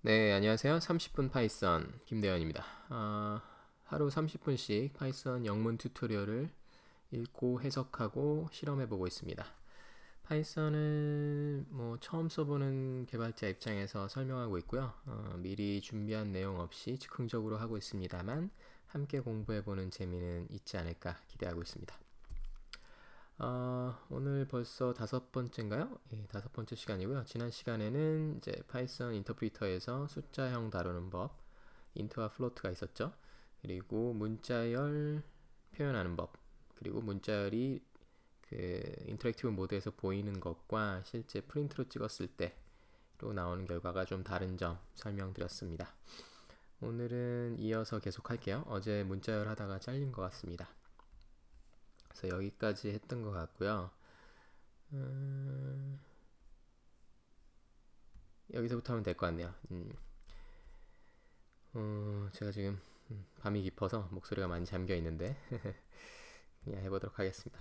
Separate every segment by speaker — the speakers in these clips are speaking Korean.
Speaker 1: 네, 안녕하세요. 30분 파이썬 김대현입니다. 하루 30분씩 파이썬 영문 튜토리얼을 읽고 해석하고 실험해 보고 있습니다. 파이썬은 처음 써보는 개발자 입장에서 설명하고 있고요. 미리 준비한 내용 없이 즉흥적으로 하고 있습니다만 함께 공부해 보는 재미는 있지 않을까 기대하고 있습니다. 오늘 벌써 5번째인가요? 예, 5번째 시간이고요. 지난 시간에는 이제 파이썬 인터프리터에서 숫자형 다루는 법, 인트와 플로트가 있었죠. 그리고 문자열 표현하는 법, 그리고 문자열이 그 인터랙티브 모드에서 보이는 것과 실제 프린트로 찍었을 때로 나오는 결과가 좀 다른 점 설명드렸습니다. 오늘은 이어서 계속 할게요. 어제 문자열 하다가 잘린 것 같습니다. 그래서 여기까지 했던 것 같고요. 여기서부터 하면 될 것 같네요. 제가 지금 밤이 깊어서 목소리가 많이 잠겨 있는데 그냥 해보도록 하겠습니다.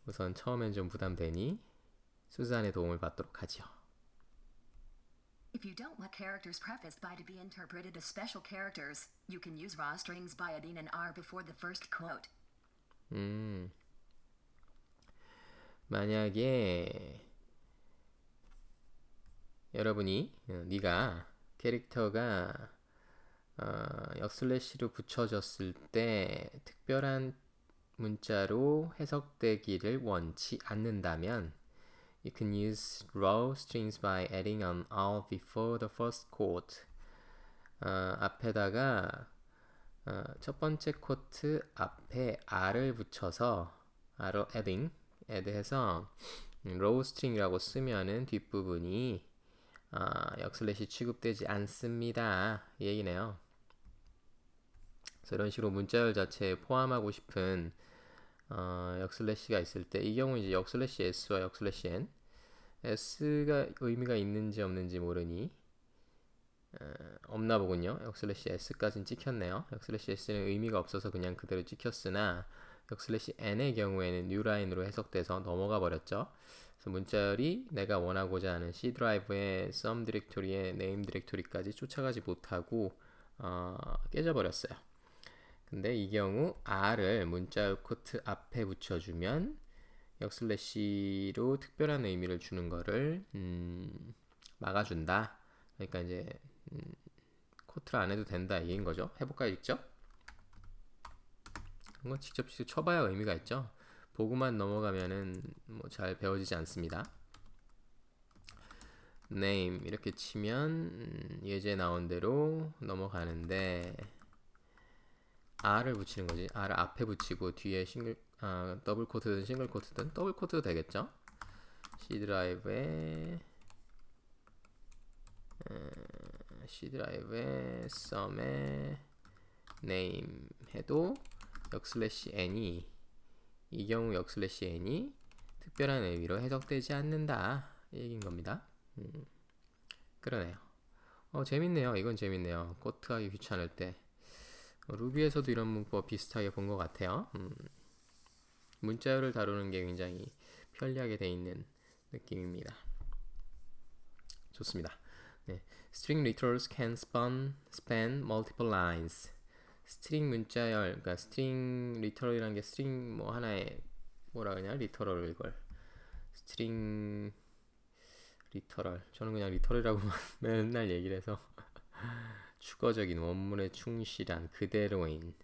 Speaker 1: 우선 처음엔 좀 부담되니 수잔의 도움을 받도록 하죠.
Speaker 2: If you don't want characters prefaced by to be interpreted as special characters, you can use raw strings by adding an R before the first quote.
Speaker 1: 만약에 여러분이 네가 캐릭터가 역슬래시로 붙여졌을 때 특별한 문자로 해석되기를 원치 않는다면 You can use raw strings by adding an R before the first quote. 앞에다가 첫 번째 코트 앞에 R을 붙여서 R로 add해서 raw string이라고 쓰면은 뒷부분이 역슬래시 취급되지 않습니다. 이 얘기네요. 그래서 이런 식으로 문자열 자체에 포함하고 싶은 역슬래시가 있을 때 이 경우 이제 역슬래시 s와 역슬래시 n s가 의미가 있는지 없는지 모르니 없나 보군요. 역슬래시 s까지는 찍혔네요. 역슬래시 s는 의미가 없어서 그냥 그대로 찍혔으나 역슬래시 n의 경우에는 뉴라인으로 해석돼서 넘어가 버렸죠. 그래서 문자열이 내가 원하고자 하는 C 드라이브의 sum 디렉토리의 name 디렉토리까지 쫓아가지 못하고 깨져버렸어요. 근데 이 경우 r을 문자열 코트 앞에 붙여주면 역슬래시로 특별한 의미를 주는 거를 막아준다. 그러니까 이제 코트를 안 해도 된다 얘기인 거죠. 해볼까요, 직접? 그런 건 직접 쳐봐야 의미가 있죠. 보고만 넘어가면은 잘 배워지지 않습니다. name 이렇게 치면 예제 나온 대로 넘어가는데 R을 붙이는 거지. R을 앞에 붙이고 뒤에 더블 코트든 싱글 코트든 더블 코트도 되겠죠. C 드라이브에 sum의 name 해도 역슬래시 n이 이 경우 역슬래시 n이 특별한 의미로 해석되지 않는다 이 얘기인 겁니다. 그러네요. 재밌네요. 이건 재밌네요. 코트하기 귀찮을 때 루비에서도 이런 문법 비슷하게 본 것 같아요. 문자열을 다루는 게 굉장히 편리하게 돼 있는 느낌입니다. 좋습니다. 네. String literals can span multiple lines. 스트링 문자열, 그러니까 스트링 리터럴이라는 게 스트링 하나의 뭐라 그러냐 리터럴 이걸 스트링 리터럴 저는 그냥 리터럴이라고 맨날 얘기를 해서 주거적인 원문에 충실한 그대로인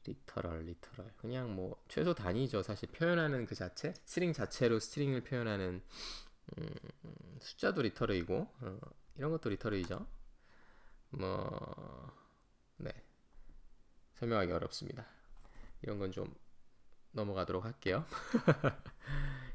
Speaker 1: 리터럴 그냥 최소 단위죠. 사실 표현하는 그 자체 스트링 자체로 스트링을 표현하는 숫자도 리터럴이고 이런 것도 리터럴이죠. 네, 설명하기 어렵습니다. 이런 건 좀 넘어가도록 할게요.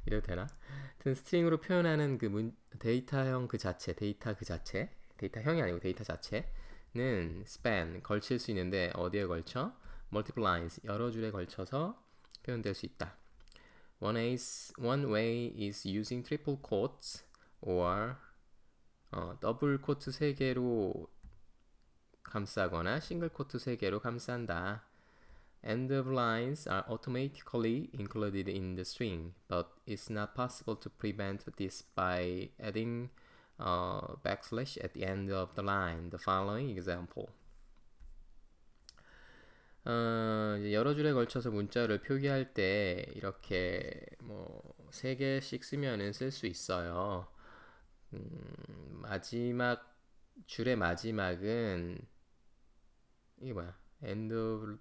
Speaker 1: 이래도 되나? 하여튼 스트링으로 표현하는 그 데이터형 그 자체 데이터형이 아니고 데이터 자체는 span 걸칠 수 있는데 어디에 걸쳐? multiple lines 여러 줄에 걸쳐서 표현될 수 있다. One way is using triple quotes or 더블 코트 3개로 감싸거나 싱글 코트 3개로 감싼다. End of lines are automatically included in the string, but it's not possible to prevent this by adding backslash at the end of the line. The following example. 이제 여러 줄에 걸쳐서 문자를 표기할 때 이렇게 뭐 3개씩 쓰면은 쓸 수 있어요. 마지막 줄의 마지막은 이게 뭐야? End of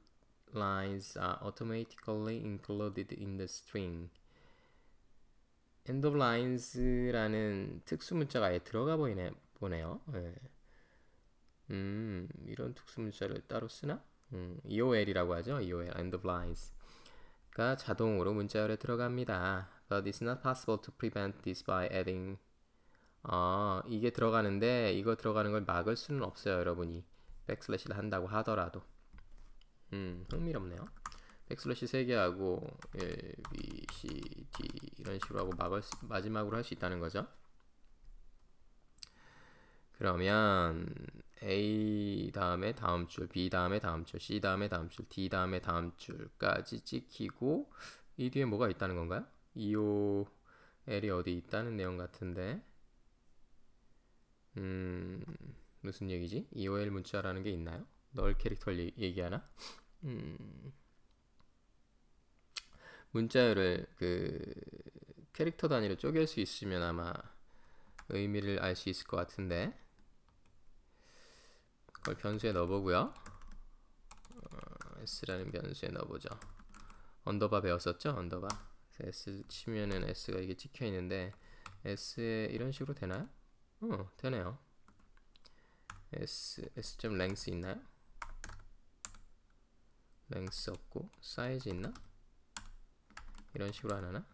Speaker 1: lines are automatically included in the string. End of lines라는 특수 문자가 아예 들어가 보네요. 네. 이런 특수 문자를 따로 쓰나? EOL이라고 하죠. EOL, End of lines가 자동으로 문자열에 들어갑니다. But it's not possible to prevent this by adding. 이게 들어가는데 이거 들어가는 걸 막을 수는 없어요, 여러분이. 백슬래시를 한다고 하더라도. 흥미롭네요. 백슬래시 3개 하고 1, B, C, D 이런 식으로 하고 마지막으로 할 수 있다는 거죠. 그러면 A 다음에 다음 줄, B 다음에 다음 줄, C 다음에 다음 줄, D 다음에 다음 줄까지 찍히고 이 뒤에 뭐가 있다는 건가요? EOL이 어디 있다는 내용 같은데 무슨 얘기지? EOL 문자라는 게 있나요? 널 캐릭터를 얘기하나? 문자열을 그 캐릭터 단위로 쪼갤 수 있으면 아마 의미를 알 수 있을 것 같은데 그걸 변수에 넣어보고요. S라는 변수에 넣어보죠. 언더바 배웠었죠? 언더바. S 치면은 S가 이게 찍혀 있는데 S에 이런 식으로 되나요? 되네요. S.length 있나요? length 없고 사이즈 있나? 이런 식으로 안 하나?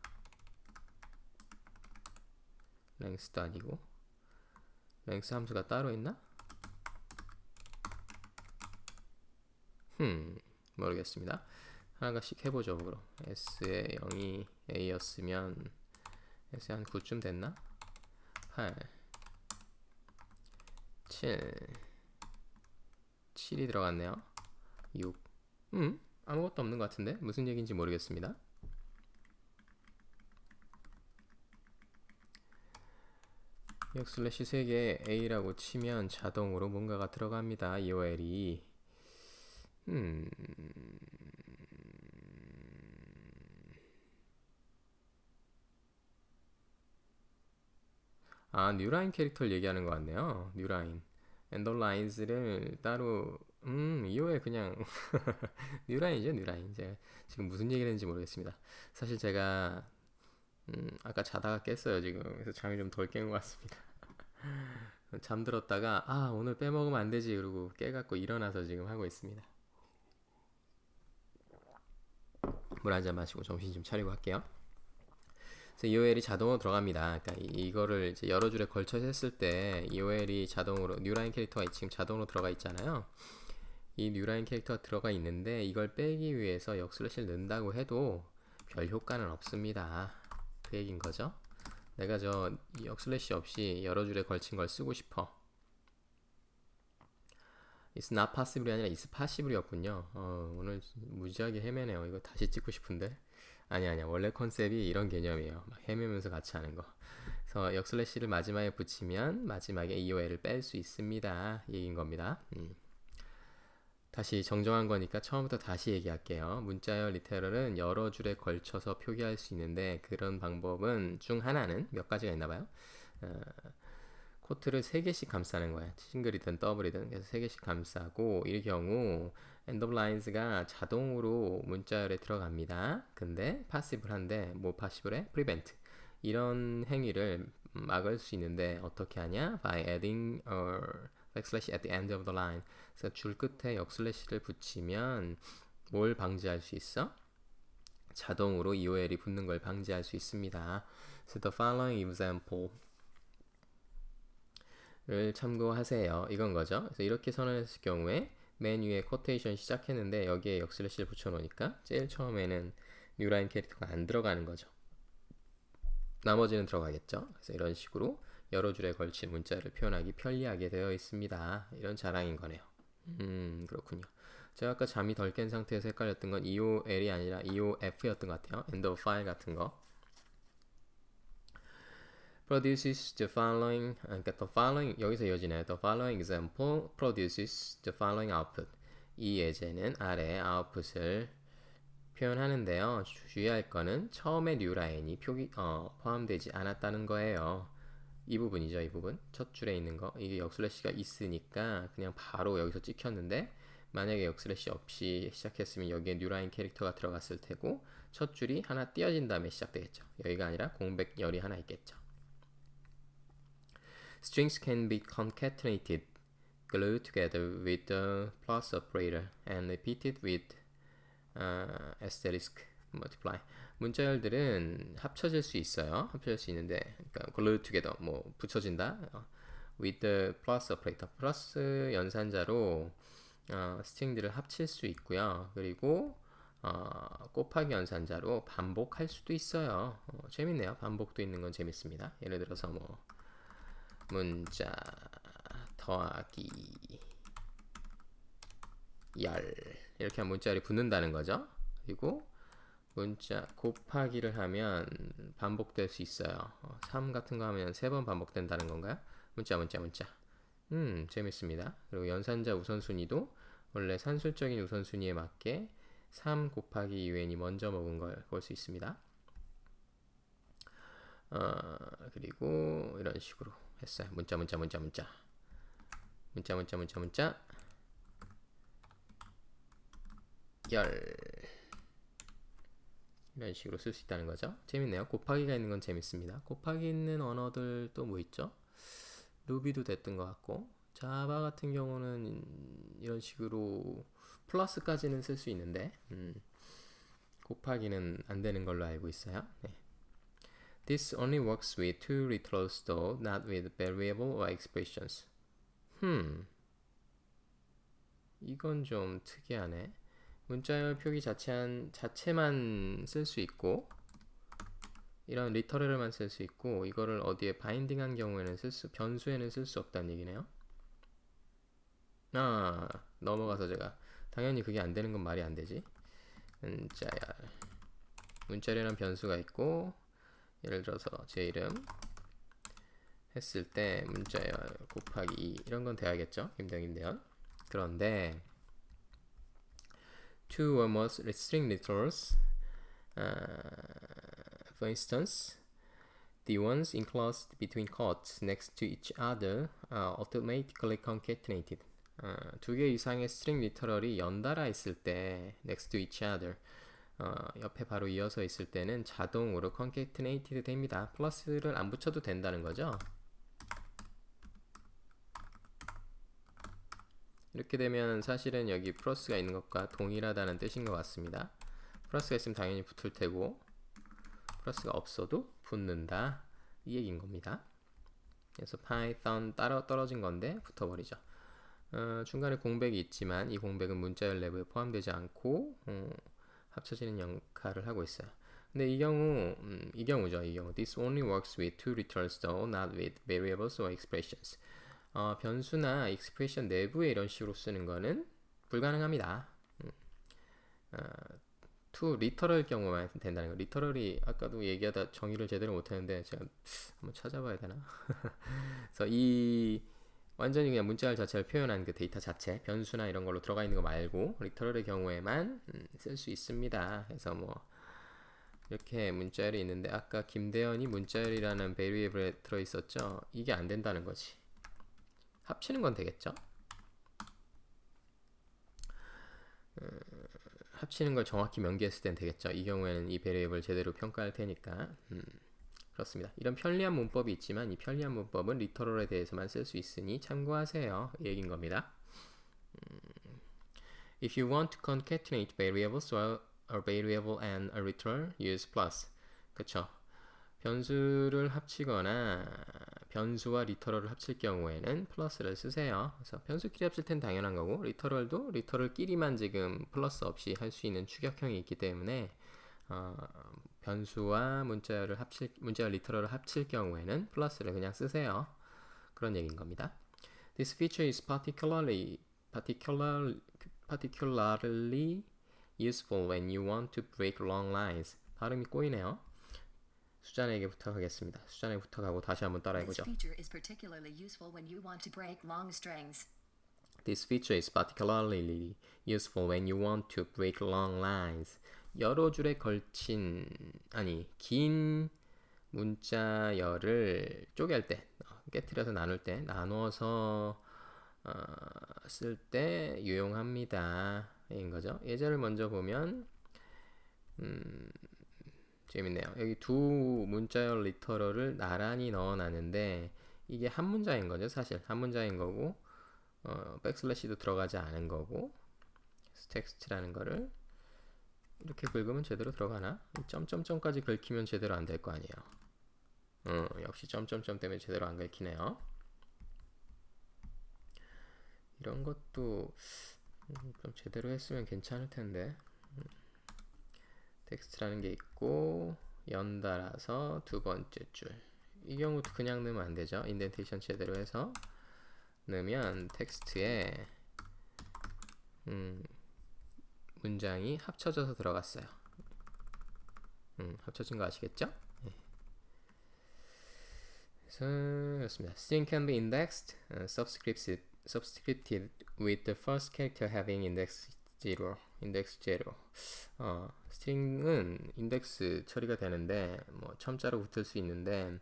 Speaker 1: length도 아니고 length 함수가 따로 있나? 모르겠습니다. 하나씩 해보죠. 그럼 S에 0이 A였으면 S에 한 9쯤 됐나? 8 7이 들어갔네요. 6 아무것도 없는 것 같은데 무슨 얘기인지 모르겠습니다. 슬래시 3개 A라고 치면 자동으로 뭔가가 들어갑니다. EOL이 뉴라인 캐릭터를 얘기하는 것 같네요. 뉴라인 엔더라인즈를 따로 EOL 그냥 뉴라인이죠. 뉴라인. 제가 지금 무슨 얘기를 했는지 모르겠습니다. 사실 제가 아까 자다가 깼어요. 지금. 그래서 잠이 좀 덜 깬 것 같습니다. 잠들었다가 오늘 빼먹으면 안 되지 그러고 깨갖고 일어나서 지금 하고 있습니다. 물 한잔 마시고 정신 좀 차리고 할게요. 그래서 EOL이 자동으로 들어갑니다. 그러니까 이거를 이제 여러 줄에 걸쳐서 했을 때 EOL이 자동으로 뉴라인 캐릭터가 지금 자동으로 들어가 있잖아요. 이 뉴라인 캐릭터가 들어가 있는데 이걸 빼기 위해서 역슬래시를 넣는다고 해도 별 효과는 없습니다. 그 얘기인 거죠. 내가 저 역슬래시 없이 여러 줄에 걸친 걸 쓰고 싶어. It's not possible이 아니라 it's possible이었군요. 오늘 무지하게 헤매네요. 이거 다시 찍고 싶은데. 아니야. 원래 컨셉이 이런 개념이에요. 막 헤매면서 같이 하는 거. 그래서 역슬래시를 마지막에 붙이면 마지막에 EOL을 뺄 수 있습니다. 이 얘기인 겁니다. 다시 정정한 거니까 처음부터 다시 얘기할게요. 문자열 리테럴은 여러 줄에 걸쳐서 표기할 수 있는데 그런 방법은 중 하나는 몇 가지가 있나 봐요. 코트를 3개씩 감싸는 거야. 싱글이든 더블이든 그래서 3개씩 감싸고 이 경우 end of lines가 자동으로 문자열에 들어갑니다. 근데 passible한데 뭐 passible에 prevent 이런 행위를 막을 수 있는데 어떻게 하냐? by adding backslash at the end of the line. 그래서 줄 끝에 역슬래시를 붙이면 뭘 방지할 수 있어? 자동으로 EOL이 붙는 걸 방지할 수 있습니다. 그래서 the following example 를 참고하세요. 이건 거죠. 그래서 이렇게 선언했을 경우에 맨 위에 코테이션 시작했는데 여기에 역슬래시를 붙여놓으니까 제일 처음에는 뉴라인 캐릭터가 안 들어가는 거죠. 나머지는 들어가겠죠. 그래서 이런 식으로 여러 줄에 걸친 문자를 표현하기 편리하게 되어 있습니다. 이런 자랑인 거네요. 그렇군요. 제가 아까 잠이 덜 깬 상태에서 헷갈렸던 건 EOL이 아니라 EOF였던 것 같아요. End of file 같은 거. produces the following, 그러니까 the following 여기서 이어지네요. The following example produces the following output. 이 예제는 아래 아웃풋을 표현하는데요. 주의할 거는 처음에 뉴라인이 포함되지 않았다는 거예요. 이 부분이죠, 이 부분. 첫 줄에 있는 거. 이게 역슬래시가 있으니까 그냥 바로 여기서 찍혔는데 만약에 역슬래시 없이 시작했으면 여기에 뉴라인 캐릭터가 들어갔을 테고 첫 줄이 하나 띄어진 다음에 시작되겠죠. 여기가 아니라 공백 열이 하나 있겠죠. Strings can be concatenated, glued together with the plus operator, and repeated with asterisk multiply. 문자열들은 합쳐질 수 있어요. 합쳐질 수 있는데, 그러니까 glued together, 뭐 붙여진다. with the plus operator, 플러스 연산자로 스트링들을 합칠 수 있고요. 그리고 곱하기 연산자로 반복할 수도 있어요. 재밌네요. 반복도 있는 건 재밌습니다. 예를 들어서 뭐 문자 더하기 열 이렇게 하면 문자열이 붙는다는 거죠. 그리고 문자 곱하기를 하면 반복될 수 있어요. 3 같은 거 하면 3번 반복된다는 건가요? 문자 재밌습니다. 그리고 연산자 우선순위도 원래 산술적인 우선순위에 맞게 3 곱하기 un이 먼저 먹은 걸 볼 수 있습니다. 그리고 이런 식으로 했어요. 문자 열 이런 식으로 쓸 수 있다는 거죠. 재밌네요. 곱하기가 있는 건 재밌습니다. 곱하기 있는 언어들 또 뭐 있죠? 루비도 됐던 것 같고 자바 같은 경우는 이런 식으로 플러스까지는 쓸 수 있는데 곱하기는 안 되는 걸로 알고 있어요. 네. This only works with two literals though, not with variable or expressions. 이건 좀 특이하네. 문자열 표기 자체만 쓸 수 있고 이런 리터럴만 쓸 수 있고 이거를 어디에 바인딩한 경우에는 변수에는 쓸 수 없다는 얘기네요. 넘어가서 제가 당연히 그게 안 되는 건 말이 안 되지. 문자열이라는 변수가 있고 예를 들어서 제 이름 했을 때 문자열 곱하기 2 이런 건 돼야겠죠. 김대현. 그런데 two or more string literals for instance the ones enclosed between quotes next to each other are automatically concatenated. 두 개 이상의 스트링 리터럴이 연달아 있을 때 next to each other 옆에 바로 이어서 있을 때는 자동으로 concatenated 됩니다. 플러스를 안 붙여도 된다는 거죠. 이렇게 되면 사실은 여기 플러스가 있는 것과 동일하다는 뜻인 것 같습니다. 플러스가 있으면 당연히 붙을 테고 플러스가 없어도 붙는다 이 얘기인 겁니다. 그래서 파이썬 따로 떨어진 건데 붙어버리죠. 중간에 공백이 있지만 이 공백은 문자열 내부에 포함되지 않고 합쳐지는 역할을 하고 있어요. 근데 이 경우죠. This only works with two literals though, not with variables or expressions. 변수나 expression 내부에 이런 식으로 쓰는 거는 불가능합니다. to literal 경우만 된다는 거. literal이 아까도 얘기하다 정의를 제대로 못했는데 제가 한번 찾아봐야 되나? 그래서 이 완전히 그냥 문자열 자체를 표현한 그 데이터 자체, 변수나 이런 걸로 들어가 있는 거 말고 리터럴의 경우에만 쓸 수 있습니다. 그래서 뭐 이렇게 문자열이 있는데 아까 김대현이 문자열이라는 베리에이블에 들어있었죠. 이게 안 된다는 거지. 합치는 건 되겠죠. 합치는 걸 정확히 명기했을 땐 되겠죠. 이 경우에는 이 베리에이블 제대로 평가할 테니까 그렇습니다. 이런 편리한 문법이 있지만 이 편리한 문법은 리터럴에 대해서만 쓸 수 있으니 참고하세요. 이 얘기인 겁니다. If you want to concatenate variables or a variable and a literal, use plus. 그쵸? 변수를 합치거나 변수와 리터럴을 합칠 경우에는 플러스를 쓰세요. 그래서 변수끼리 합칠 땐 당연한 거고 리터럴도 리터럴끼리만 지금 플러스 없이 할 수 있는 추격형이 있기 때문에 변수와 문자열 리터럴을 합칠 경우에는 플러스를 그냥 쓰세요. 그런 얘기인 겁니다. This feature is particularly useful when you want to break long lines. 발음이 꼬이네요. 수잔에게 부탁하겠습니다. 수잔에게 부탁하고 다시 한번
Speaker 2: This
Speaker 1: 따라해보죠.
Speaker 2: feature is particularly useful when you want to break long strings.
Speaker 1: This feature is particularly useful when you want to break long lines. 여러 줄에 걸친 긴 문자열을 쪼갤 때, 깨트려서 나눌 때, 나눠서 쓸 때 유용합니다. 인 거죠. 예제를 먼저 보면 재밌네요. 여기 두 문자열 리터럴을 나란히 넣어놨는데 이게 한 문자인 거죠. 사실 한 문자인 거고 백슬래시도 들어가지 않은 거고 텍스트라는 거를 이렇게 긁으면 제대로 들어가나? 점점점까지 긁히면 제대로 안 될 거 아니에요. 역시 점점점 때문에 제대로 안 긁히네요. 이런 것도 좀 제대로 했으면 괜찮을 텐데. 텍스트라는 게 있고 연달아서 두 번째 줄. 이 경우도 그냥 넣으면 안 되죠. 인덴테이션 제대로 해서 넣으면 텍스트에 문장이 합쳐져서 들어갔어요. 합쳐진 거 아시겠죠? 네. 그래서 그렇습니다. String can be indexed, subscripted with the first character having index 0. 인덱스 0. 스트링은 인덱스 처리가 되는데 뭐 첨자로 붙을 수 있는데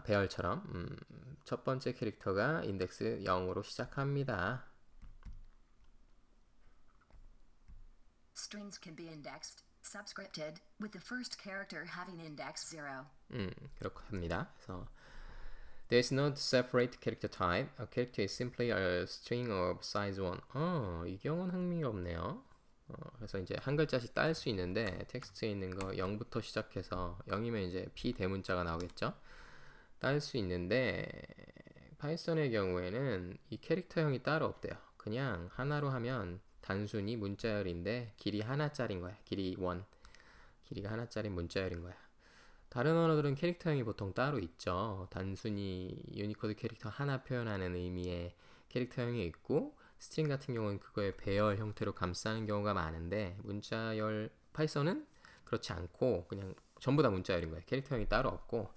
Speaker 1: 배열처럼 첫 번째 캐릭터가 인덱스 0으로 시작합니다.
Speaker 2: Strings can be indexed, subscripted, with the first character having index 0.
Speaker 1: 그렇게 합니다. 그래서 There is no separate character type. A character is simply a string of size 1. 이 경우는 흥미롭네요. 그래서 이제 한 글자씩 딸 수 있는데 텍스트에 있는 거 0부터 시작해서 0이면 이제 P 대문자가 나오겠죠. 딸 수 있는데 파이썬의 경우에는 이 캐릭터형이 따로 없대요. 그냥 하나로 하면 단순히 문자열인데 길이 하나짜리인 거야. 길이 1. 길이가 하나짜리 문자열인 거야. 다른 언어들은 캐릭터형이 보통 따로 있죠. 단순히 유니코드 캐릭터 하나 표현하는 의미의 캐릭터형이 있고 스트링 같은 경우는 그거의 배열 형태로 감싸는 경우가 많은데 문자열 파이썬은 그렇지 않고 그냥 전부 다 문자열인 거예요. 캐릭터형이 따로 없고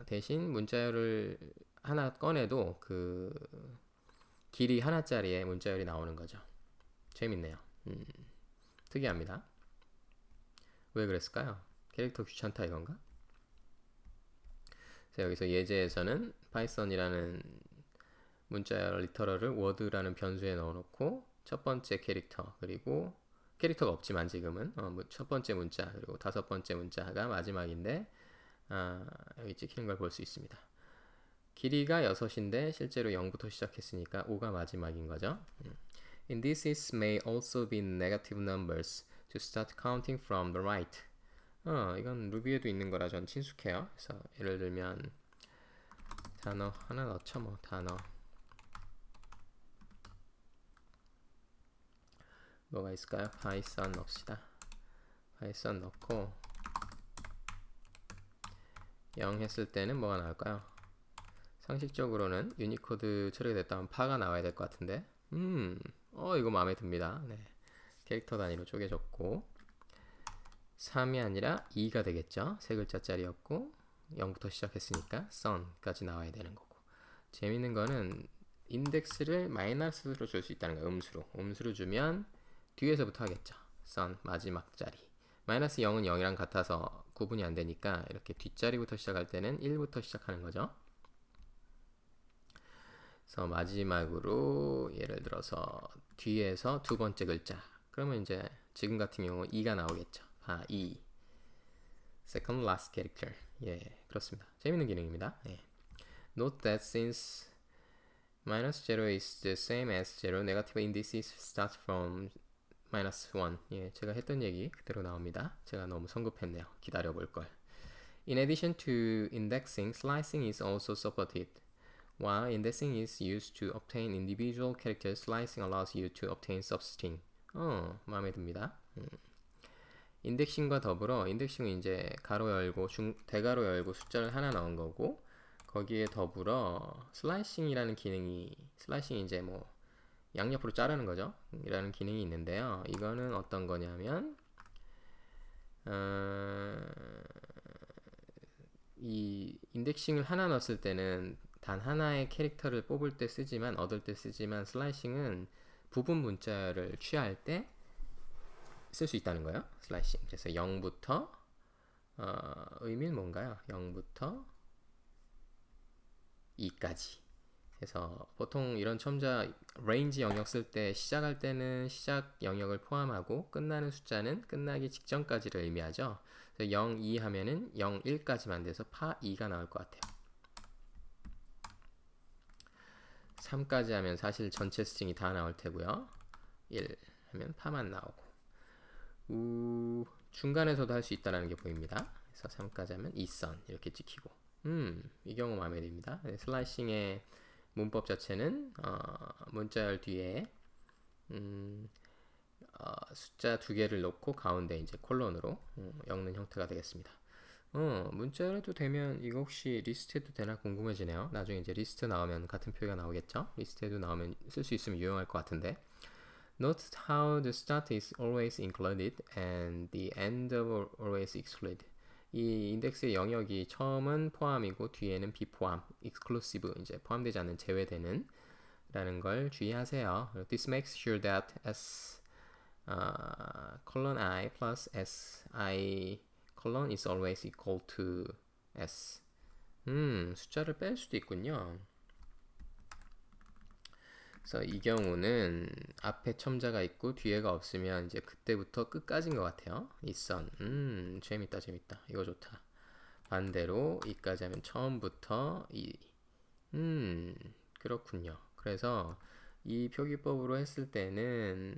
Speaker 1: 대신 문자열을 하나 꺼내도 그 길이 하나짜리의 문자열이 나오는 거죠. 재밌네요. 특이합니다. 왜 그랬을까요? 캐릭터 귀찮다 이건가? 그래서 여기서 예제에서는 파이썬이라는 문자열 리터럴을 워드라는 변수에 넣어놓고 첫 번째 캐릭터 그리고 캐릭터가 없지만 지금은 첫 번째 문자 그리고 다섯 번째 문자가 마지막인데 여기 찍히는 걸 볼 수 있습니다. 길이가 6인데 실제로 0부터 시작했으니까 5가 마지막인 거죠. Indices may also be negative numbers to start counting from the right. 이건 루비에도 있는 거라 전 친숙해요. 그래서 예를 들면 단어 하나 넣죠. 뭐 단어 뭐가 있을까요? 파이썬 넣읍시다. 파이썬 넣고 0 했을 때는 뭐가 나올까요? 상식적으로는 유니코드 처리가 됐다면 파가 나와야 될 것 같은데 이거 마음에 듭니다. 네. 캐릭터 단위로 쪼개졌고 3이 아니라 2가 되겠죠. 세 글자짜리였고 0부터 시작했으니까 sun까지 나와야 되는 거고 재밌는 거는 인덱스를 마이너스로 줄 수 있다는 거예요. 음수로 주면 뒤에서부터 하겠죠. sun 마지막 자리 마이너스 0은 0이랑 같아서 구분이 안 되니까 이렇게 뒷자리부터 시작할 때는 1부터 시작하는 거죠. 그래서 마지막으로 예를 들어서 뒤에서 두 번째 글자 그러면 이제 지금 같은 경우 2가 나오겠죠. 2 second last character 그렇습니다. 재밌는 기능입니다. Note that since minus 0 is the same as 0 negative indices start from minus 1 제가 했던 얘기 그대로 나옵니다. 제가 너무 성급했네요. 기다려 볼 걸. In addition to indexing, slicing is also supported. While indexing is used to obtain individual characters, slicing allows you to obtain substring. 마음에 듭니다. 인덱싱과 더불어 인덱싱은 이제 가로 열고 대가로 열고 숫자를 하나 넣은 거고 거기에 더불어 슬라이싱이라는 기능이 슬라이싱이 이제 뭐 양옆으로 자르는 거죠. 이라는 기능이 있는데요. 이거는 어떤 거냐면 이 인덱싱을 하나 넣었을 때는 단 하나의 캐릭터를 뽑을 때 쓰지만 얻을 때 쓰지만 슬라이싱은 부분 문자를 취할 때 쓸 수 있다는 거예요. 슬라이싱. 그래서 0부터 의미는 뭔가요? 0부터 2까지. 그래서 보통 이런 첨자 레인지 영역 쓸 때 시작할 때는 시작 영역을 포함하고 끝나는 숫자는 끝나기 직전까지를 의미하죠. 그래서 0, 2 하면은 0, 1까지만 돼서 파 2가 나올 것 같아요. 3까지 하면 사실 전체 스트링이 다 나올 테고요. 1 하면 파만 나오고 중간에서도 할 수 있다는 게 보입니다. 그래서 3까지 하면 2선 이렇게 찍히고 이 경우 마음에 듭니다. 슬라이싱의 문법 자체는 문자열 뒤에 숫자 두 개를 놓고 가운데 이제 콜론으로 엮는 형태가 되겠습니다. 문자열도 되면 이거 혹시 리스트해도 되나 궁금해지네요. 나중에 이제 리스트 나오면 같은 표기가 나오겠죠? 리스트에도 나오면 쓸 수 있으면 유용할 것 같은데. Note how the start is always included and the end of always excluded. 이 인덱스의 영역이 처음은 포함이고 뒤에는 비포함, exclusive 이제 포함되지 않는 제외되는 라는 걸 주의하세요. This makes sure that s colon I plus s I colon is always equal to s. 숫자를 뺄 수도 있군요. 그래서 이 경우는 앞에 첨자가 있고 뒤에가 없으면 이제 그때부터 끝까지인 것 같아요. 이 선. 재밌다, 재밌다. 이거 좋다. 반대로 이까지 하면 처음부터 이. 그렇군요. 그래서 이 표기법으로 했을 때는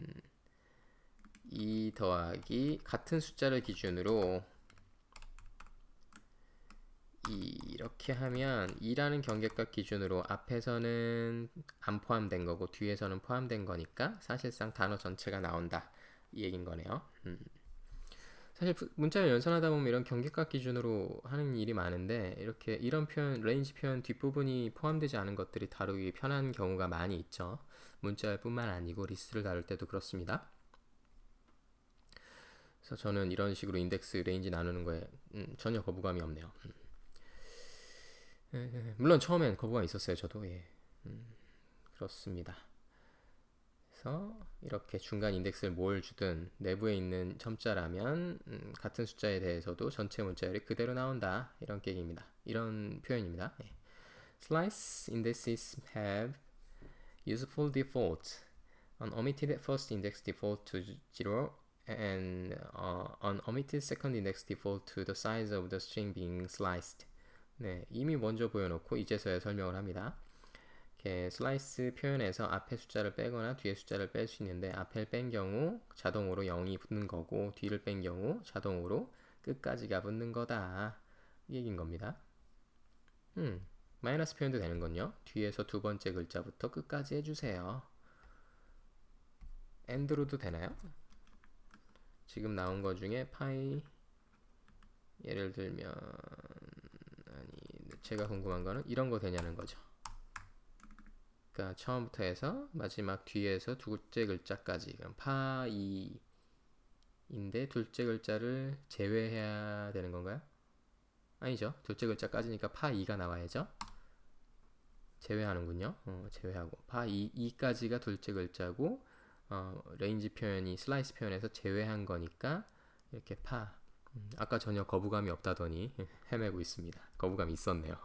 Speaker 1: 2 더하기 같은 숫자를 기준으로 이렇게 하면 2라는 경계값 기준으로 앞에서는 안 포함된 거고 뒤에서는 포함된 거니까 사실상 단어 전체가 나온다 이 얘긴 거네요. 사실 문자를 연산하다 보면 이런 경계값 기준으로 하는 일이 많은데 이렇게 이런 표현, 레인지 표현 뒷부분이 포함되지 않은 것들이 다루기 편한 경우가 많이 있죠. 문자뿐만 아니고 리스트를 다룰 때도 그렇습니다. 그래서 저는 이런 식으로 인덱스 레인지 나누는 거에 전혀 거부감이 없네요. 물론 처음엔 거부감이 있었어요. 저도 예. 그렇습니다. 그래서 이렇게 중간 인덱스를 뭘 주든 내부에 있는 첨자라면 같은 숫자에 대해서도 전체 문자열이 그대로 나온다. 이런 계획입니다. 이런 표현입니다. 예. Slice indices have useful defaults. An omitted first index default to 0 and an omitted second index default to the size of the string being sliced. 네, 이미 먼저 보여놓고 이제서야 설명을 합니다. 이렇게 슬라이스 표현에서 앞에 숫자를 빼거나 뒤에 숫자를 뺄 수 있는데 앞을 뺀 경우 자동으로 0이 붙는 거고 뒤를 뺀 경우 자동으로 끝까지가 붙는 거다. 이 얘기인 겁니다. 마이너스 표현도 되는군요. 뒤에서 두 번째 글자부터 끝까지 해주세요. 엔드로도 되나요? 지금 나온 거 중에 파이 예를 들면 아니 제가 궁금한 거는 이런 거 되냐는 거죠. 그러니까 처음부터 해서 마지막 뒤에서 둘째 글자까지 그럼 파2인데 둘째 글자를 제외해야 되는 건가요? 아니죠. 둘째 글자까지니까 파2가 나와야죠. 제외하는군요. 제외하고 파2, 2까지가 둘째 글자고 레인지 표현이 슬라이스 표현에서 제외한 거니까 이렇게 파 아까 전혀 거부감이 없다더니 헤매고 있습니다. 거부감이 있었네요.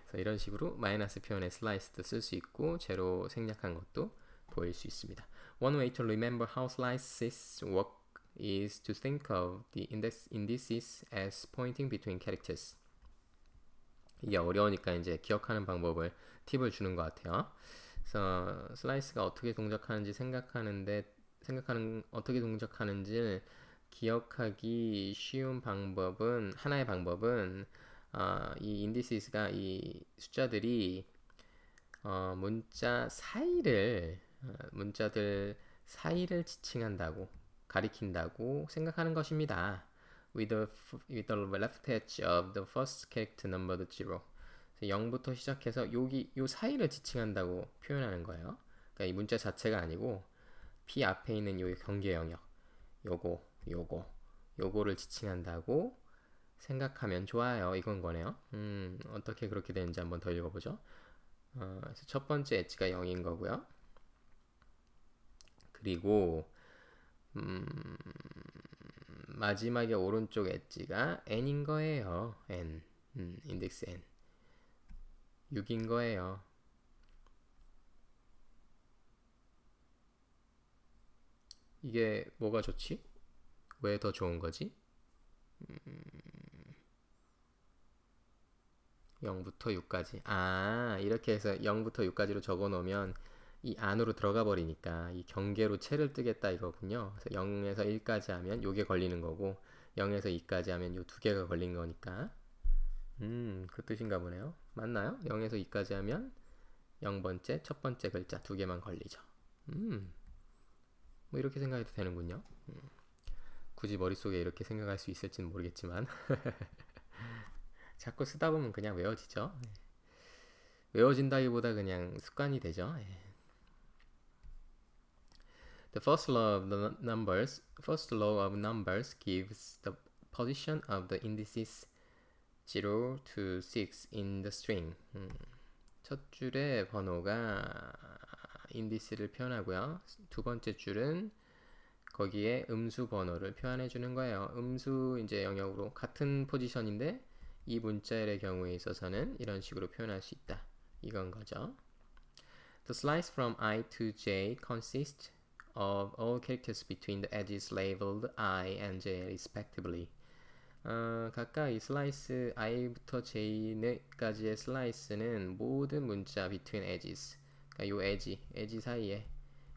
Speaker 1: 그래서 이런 식으로 마이너스 표현의 슬라이스도 쓸 수 있고 제로 생략한 것도 보일 수 있습니다. One way to remember how slices work is to think of the indices as pointing between characters. 이게 어려우니까 이제 기억하는 방법을 팁을 주는 것 같아요. 그래서 슬라이스가 어떻게 동작하는지 어떻게 동작하는지 기억하기 쉬운 방법은 하나의 방법은 이 indices가 이 숫자들이 문자들 사이를 지칭한다고 가리킨다고 생각하는 것입니다. with the left edge of the first character numbered 0. 0부터 시작해서 여기 요 사이를 지칭한다고 표현하는 거예요. 그러니까 이 문자 자체가 아니고 P 앞에 있는 요 경계 영역 요거를 지칭한다고 생각하면 좋아요. 이건 거네요. 어떻게 그렇게 되는지 한번 더 읽어보죠. 그래서 첫 번째 엣지가 0인 거고요. 그리고 마지막에 오른쪽 엣지가 n인 거예요. n. 인덱스 n. 6인 거예요. 이게 뭐가 좋지? 왜 더 좋은 거지? 0부터 6까지. 아, 이렇게 해서 0부터 6까지로 적어 놓으면 이 안으로 들어가 버리니까 이 경계로 채를 뜨겠다 이거군요. 그래서 0에서 1까지 하면 요게 걸리는 거고 0에서 2까지 하면 요 두 개가 걸린 거니까. 그 뜻인가 보네요. 맞나요? 0에서 2까지 하면 0번째, 첫 번째 글자 두 개만 걸리죠. 뭐 이렇게 생각해도 되는군요. 굳이 머릿속에 이렇게 생각할 수 있을지는 모르겠지만 자꾸 쓰다 보면 그냥 외워지죠. 외워진다기보다 그냥 습관이 되죠. The first law of numbers gives the position of the indices 0 to 6 in the string. 첫 줄의 번호가 인디스를 표현하고요. 두 번째 줄은 거기에 음수 번호를 표현해 주는 거예요. 음수 이제 영역으로 같은 포지션인데 이 문자열의 경우에 있어서는 이런 식으로 표현할 수 있다. 이건 거죠. The slice from I to J consists of all characters between the edges labeled I and J respectively. 각각 이 슬라이스 i부터 j까지의 슬라이스는 모든 문자 between edges, 그러니까 요 에지 사이에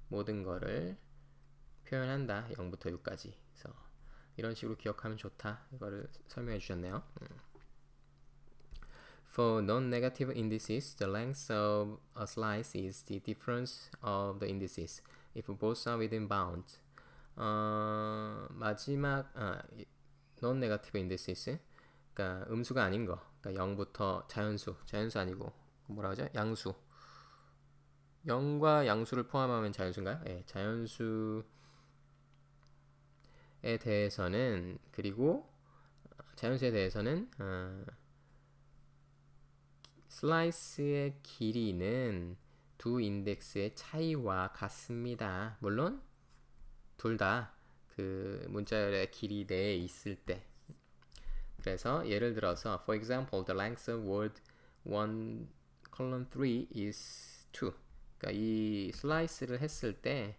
Speaker 1: 모든 거를 표현한다. 0부터 6까지. 그래서 이런 식으로 기억하면 좋다. 이거를 설명해 주셨네요. For non-negative indices, the length of a slice is the difference of the indices if both are within bounds. 마지막 non-negative indices, 그러니까 음수가 아닌 거, 그러니까 0부터 자연수 아니고 뭐라 하죠? 양수. 0과 양수를 포함하면 자연수인가요? 예, 자연수에 대해서는 그리고 자연수에 대해서는 슬라이스의 길이는 두 인덱스의 차이와 같습니다. 물론 둘 다 그 문자열의 길이 내에 있을 때. 그래서 예를 들어서 for example the length of word 1 colon 3 is 2. 그러니까 이 슬라이스를 했을 때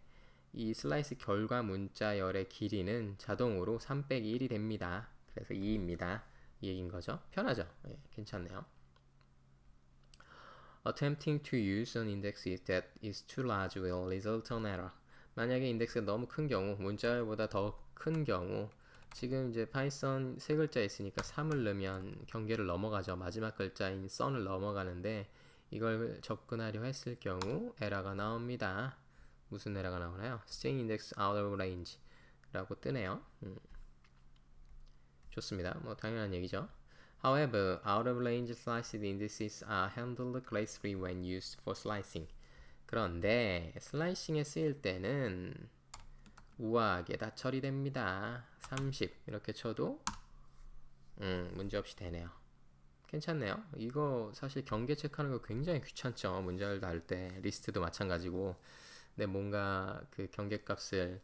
Speaker 1: 이 슬라이스 결과 문자열의 길이는 자동으로 3 빼기 1이 됩니다. 그래서 2입니다. 이 얘기인 거죠. 편하죠? 예, 괜찮네요. Attempting to use an index that is too large will result in error. 만약에 인덱스가 너무 큰 경우, 문자열보다 더 큰 경우, 지금 이제 파이썬 세 글자 있으니까 3을 넣으면 경계를 넘어가죠. 마지막 글자인 sun을 넘어가는데 이걸 접근하려 했을 경우 에러가 나옵니다. 무슨 에러가 나오나요? String index out of range 라고 뜨네요. 좋습니다. 뭐 당연한 얘기죠. However, out of range sliced indices are handled gracefully when used for slicing. 그런데 슬라이싱에 쓰일 때는 우아하게 다 처리됩니다. 30 이렇게 쳐도 문제없이 되네요. 괜찮네요. 이거 사실 경계 체크하는 거 굉장히 귀찮죠. 문제를 할 때 리스트도 마찬가지고. 근데 뭔가 그 경계값을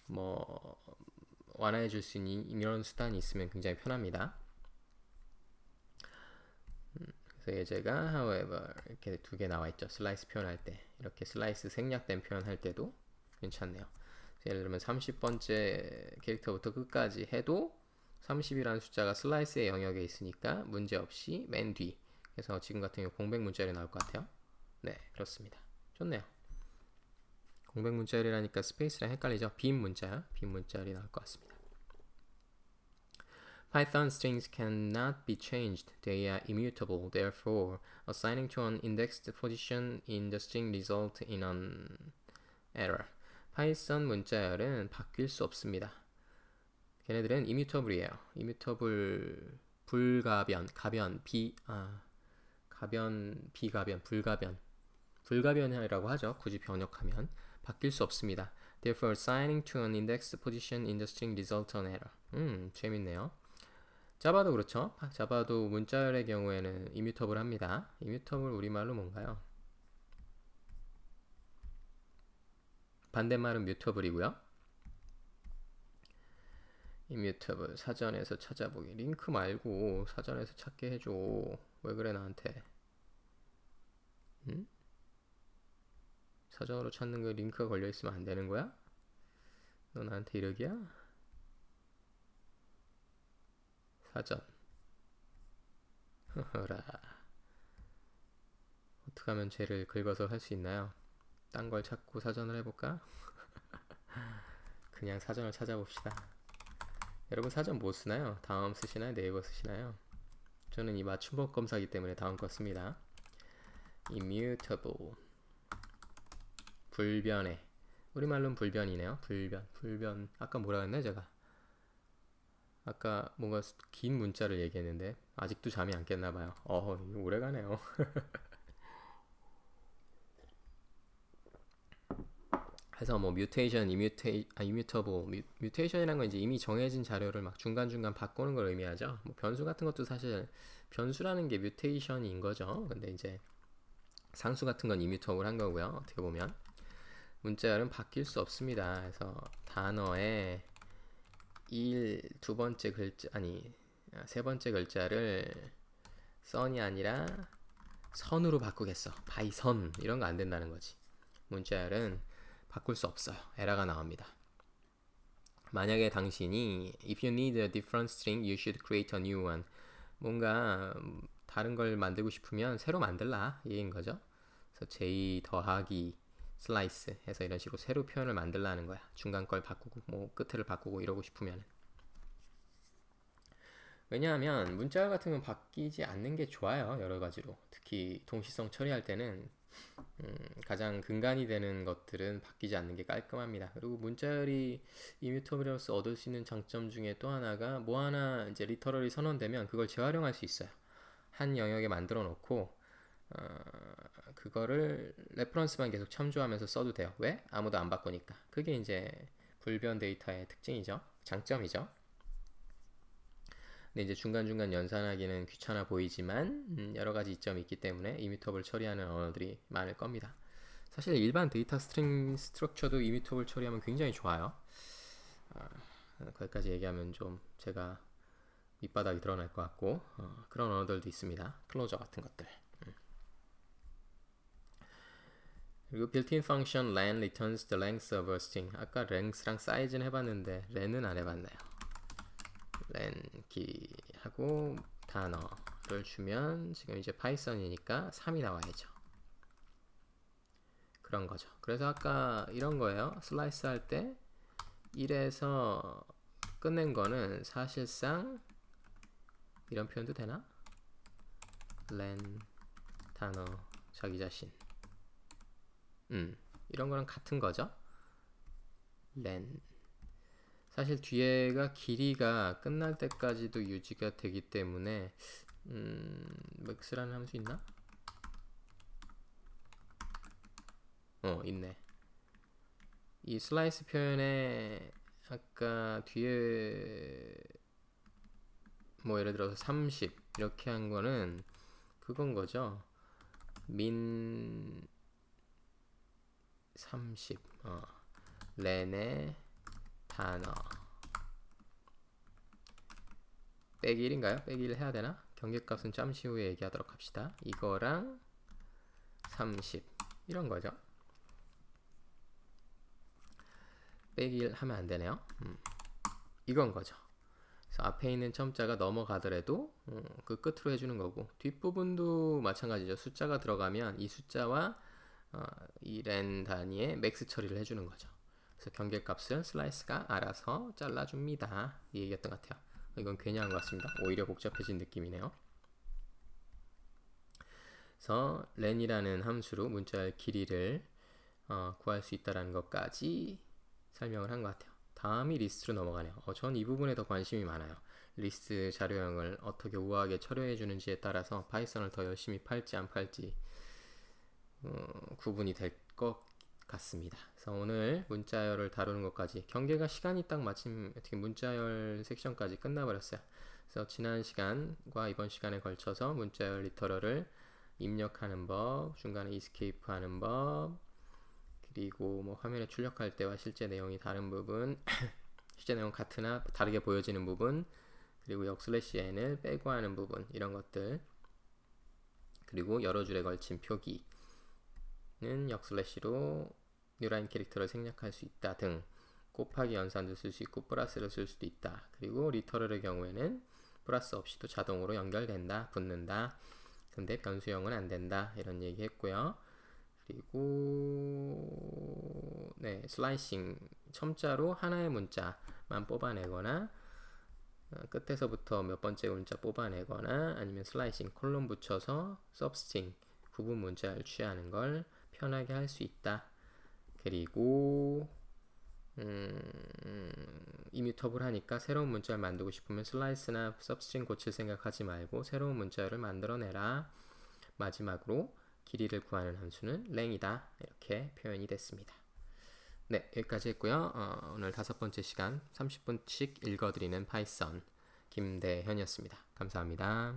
Speaker 1: 뭐 완화해 줄 수 있는 이런 수단이 있으면 굉장히 편합니다. 그래서 예제가 however 이렇게 두 개 나와 있죠. 슬라이스 표현할 때 이렇게 슬라이스 생략된 표현할 때도 괜찮네요. 예를 들면 30번째 캐릭터부터 끝까지 해도 30이라는 숫자가 슬라이스의 영역에 있으니까 문제없이 맨 뒤. 그래서 지금 같은 경우 공백 문자열이 나올 것 같아요. 네, 그렇습니다. 좋네요. 공백 문자열이라니까 스페이스랑 헷갈리죠? 빈 문자열이 나올 것 같습니다. Python strings cannot be changed. They are immutable. Therefore, assigning to an indexed position in the string result in an error. 파이썬 문자열은 바뀔 수 없습니다. 걔네들은 immutable이에요. immutable 불가변, 비가변, 불가변이라고 하죠. 굳이 번역하면 바뀔 수 없습니다. Therefore, assigning to an indexed position in the string result in error. 재밌네요. 자바도 그렇죠. 자바도 문자열의 경우에는 이뮤터블 합니다. 이뮤터블 우리말로 뭔가요? 반대말은 뮤터블이고요. 이뮤터블 사전에서 찾아보기. 링크 말고 사전에서 찾게 해줘. 왜 그래 나한테? 응? 사전으로 찾는 거 링크가 걸려 있으면 안 되는 거야? 너 나한테 이러기야? 사전. 허라. 어떻게 하면 쟤를 긁어서 할 수 있나요? 딴 걸 찾고 사전을 해볼까? 그냥 사전을 찾아봅시다. 여러분 사전 뭐 쓰나요? 다음 쓰시나요? 네이버 쓰시나요? 저는 이 맞춤법 검사기 때문에 다음 거 씁니다. immutable 불변해. 우리말로는 불변이네요. 불변. 아까 뭐라 했나 제가? 아까 뭔가 긴 문자를 얘기했는데 아직도 잠이 안 깼나봐요. 이거 오래가네요. 그래서 뭐 immutable, 뮤테이션이란 건 이제 이미 정해진 자료를 막 중간중간 바꾸는 걸 의미하죠. 뭐 변수 같은 것도 사실 변수라는 게 뮤테이션인 거죠. 근데 이제 상수 같은 건 immutable 한 거고요. 어떻게 보면 문자열은 바뀔 수 없습니다. 그래서 단어의 두 번째 글자 세 번째 글자를 선이 아니라 선으로 바꾸겠어. by 선 이런 거 안 된다는 거지. 문자열은 바꿀 수 없어요. 에러가 나옵니다. 만약에 당신이 if you need a different string, you should create a new one. 뭔가 다른 걸 만들고 싶으면 새로 만들라 이 얘기인 거죠. 그래서 j 더하기 슬라이스 해서 이런 식으로 새로 표현을 만들라는 거야. 중간 걸 바꾸고 뭐 끝을 바꾸고 이러고 싶으면. 왜냐하면 문자 같은 건 바뀌지 않는 게 좋아요. 여러 가지로. 특히 동시성 처리할 때는 가장 근간이 되는 것들은 바뀌지 않는 게 깔끔합니다. 그리고 문자열이 이뮤터블로서 얻을 수 있는 장점 중에 또 하나가 뭐 하나 이제 리터럴이 선언되면 그걸 재활용할 수 있어요. 한 영역에 만들어 놓고 그거를 레퍼런스만 계속 참조하면서 써도 돼요. 왜? 아무도 안 바꾸니까. 그게 이제 불변 데이터의 특징이죠. 장점이죠. 근데 이제 중간중간 연산하기는 귀찮아 보이지만 여러 가지 이점이 있기 때문에 이뮤터블 처리하는 언어들이 많을 겁니다. 사실 일반 데이터 스트링 스트럭처도 이뮤터블 처리하면 굉장히 좋아요. 거기까지 얘기하면 좀 제가 밑바닥이 드러날 것 같고 그런 언어들도 있습니다. 클로저 같은 것들. 그리고 built-in function len returns the length of a string. 아까 length랑 size는 해봤는데 len은 안 해봤나요? len 길이하고 단어를 주면 지금 이제 파이썬이니까 3이 나와야죠. 그런 거죠. 그래서 아까 이런 거예요. 슬라이스 할 때 1에서 끝낸 거는 사실상 이런 표현도 되나? len 단어 자기 자신 이런 거랑 같은 거죠. len 사실 뒤에가 길이가 끝날 때까지도 유지가 되기 때문에 max라는 함수 있나? 있네. 이 슬라이스 표현에 아까 뒤에 뭐 예를 들어서 30 이렇게 한 거는 그건 거죠. 민 30 렌의 단어 빼기 1인가요? 빼기 1 해야 되나? 경계값은 잠시 후에 얘기하도록 합시다. 이거랑 30 이런 거죠. 빼기 1 하면 안 되네요. 이건 거죠. 그래서 앞에 있는 첨자가 넘어가더라도 그 끝으로 해주는 거고 뒷부분도 마찬가지죠. 숫자가 들어가면 이 숫자와 이 len 단위의 맥스 처리를 해주는 거죠. 그래서 경계값은 슬라이스가 알아서 잘라줍니다. 이 얘기였던 것 같아요. 이건 괜히 한 것 같습니다. 오히려 복잡해진 느낌이네요. 그래서 len이라는 함수로 문자의 길이를 구할 수 있다는 것까지 설명을 한 것 같아요. 다음이 리스트로 넘어가네요. 전 이 부분에 더 관심이 많아요. 리스트 자료형을 어떻게 우아하게 처리해 주는지에 따라서 파이썬을 더 열심히 팔지 안 팔지 구분이 될 것 같습니다. 그래서 오늘 문자열을 다루는 것까지 경계가 시간이 딱 마침 어떻게 문자열 섹션까지 끝나버렸어요. 그래서 지난 시간과 이번 시간에 걸쳐서 문자열 리터럴을 입력하는 법, 중간에 이스케이프 하는 법, 그리고 뭐 화면에 출력할 때와 실제 내용이 다른 부분, 실제 내용 같으나 다르게 보여지는 부분, 그리고 역/n을 빼고 하는 부분, 이런 것들, 그리고 여러 줄에 걸친 표기는 역/로 뉴라인 캐릭터를 생략할 수 있다 등, 곱하기 연산도 쓸 수 있고 플러스를 쓸 수도 있다. 그리고 리터럴의 경우에는 플러스 없이도 자동으로 연결된다, 붙는다. 근데 변수형은 안 된다. 이런 얘기 했고요. 그리고 네, 슬라이싱 첨자로 하나의 문자만 뽑아내거나 끝에서부터 몇 번째 문자 뽑아내거나 아니면 슬라이싱 콜론 붙여서 서브스트링 부분 문자를 취하는 걸 편하게 할 수 있다. 그리고 이뮤터블 하니까 새로운 문자를 만들고 싶으면 슬라이스나 서브스트링 고칠 생각하지 말고 새로운 문자를 만들어내라. 마지막으로 길이를 구하는 함수는 랭이다. 이렇게 표현이 됐습니다. 네, 여기까지 했고요. 오늘 5번째 시간 30분씩 읽어드리는 파이썬 김대현이었습니다. 감사합니다.